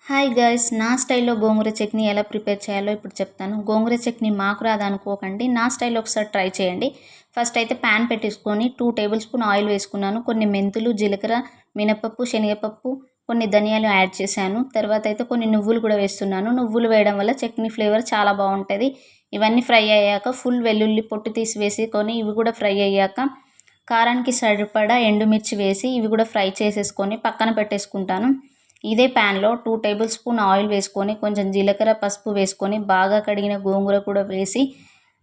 Hi guys, నా స్టైల్లో గోంగూర చట్నీ ఎలా ప్రిపేర్ చేయాలో ఇప్పుడు చెప్తాను. గోంగూర చట్నీ మాకు రాదనుకోకండి, నా స్టైల్లో ఒకసారి ట్రై చేయండి. ఫస్ట్ అయితే ప్యాన్ పెట్టేసుకొని 2 టేబుల్ స్పూన్ ఆయిల్ వేసుకున్నాను. కొన్ని మెంతులు, జీలకర్ర, మినపప్పు, శనగపప్పు, కొన్ని ధనియాలు యాడ్ చేశాను. తర్వాత అయితే కొన్ని నువ్వులు కూడా వేస్తున్నాను. నువ్వులు వేయడం వల్ల చట్నీ ఫ్లేవర్ చాలా బాగుంటుంది. ఇవన్నీ ఫ్రై అయ్యాక ఫుల్ వెల్లుల్లి పొట్టు తీసి వేసుకొని ఇవి కూడా ఫ్రై అయ్యాక కారానికి సరిపడా ఎండుమిర్చి వేసి ఇవి కూడా ఫ్రై చేసేసుకొని పక్కన పెట్టేసుకుంటాను. ఇదే ప్యాన్లో 2 టేబుల్ స్పూన్ ఆయిల్ వేసుకొని కొంచెం జీలకర్ర, పసుపు వేసుకొని బాగా కడిగిన గోంగూర కూడా వేసి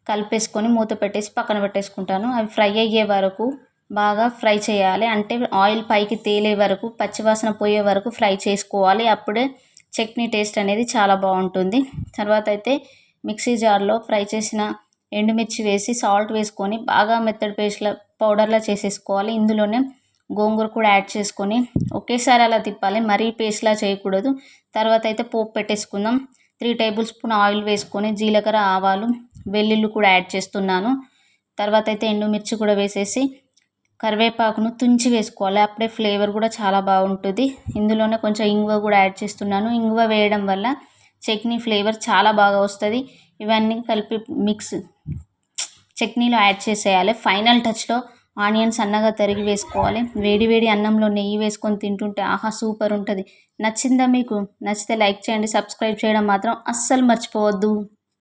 కలిపేసుకొని మూత పెట్టేసి పక్కన పెట్టేసుకుంటాను. అవి ఫ్రై అయ్యే వరకు బాగా ఫ్రై చేయాలి. అంటే ఆయిల్ పైకి తేలే వరకు, పచ్చివాసన పోయే వరకు ఫ్రై చేసుకోవాలి. అప్పుడే చట్నీ టేస్ట్ అనేది చాలా బాగుంటుంది. తర్వాత అయితే మిక్సీ జార్లో ఫ్రై చేసిన ఎండుమిర్చి వేసి సాల్ట్ వేసుకొని బాగా మెత్తడి పేస్ట్లా పౌడర్లా చేసేసుకోవాలి. ఇందులోనే గోంగూర కూడా యాడ్ చేసుకొని ఒకేసారి అలా తిప్పాలి, మరీ పేస్ట్లా చేయకూడదు. తర్వాత అయితే పోపు పెట్టేసుకుందాం. 3 టేబుల్ స్పూన్ ఆయిల్ వేసుకొని జీలకర్ర, ఆవాలు, వెల్లుల్లి కూడా యాడ్ చేస్తున్నాను. తర్వాత అయితే ఎండుమిర్చి కూడా వేసేసి కరివేపాకును తుంచి వేసుకోవాలి. అప్పుడే ఫ్లేవర్ కూడా చాలా బాగుంటుంది. ఇందులోనే కొంచెం ఇంగువ కూడా యాడ్ చేస్తున్నాను. ఇంగువ వేయడం వల్ల చట్నీ ఫ్లేవర్ చాలా బాగా వస్తుంది. ఇవన్నీ కలిపి చట్నీలో యాడ్ చేసేయాలి. ఫైనల్ టచ్లో ఆనియన్స్ సన్నగా తరిగి వేసుకోవాలి. వేడి వేడి అన్నంలో నెయ్యి వేసుకొని తింటుంటే ఆహా సూపర్ ఉంటుంది. నచ్చిందా మీకు? నచ్చితే లైక్ చేయండి, సబ్స్క్రైబ్ చేయడం మాత్రం అస్సలు మర్చిపోవద్దు.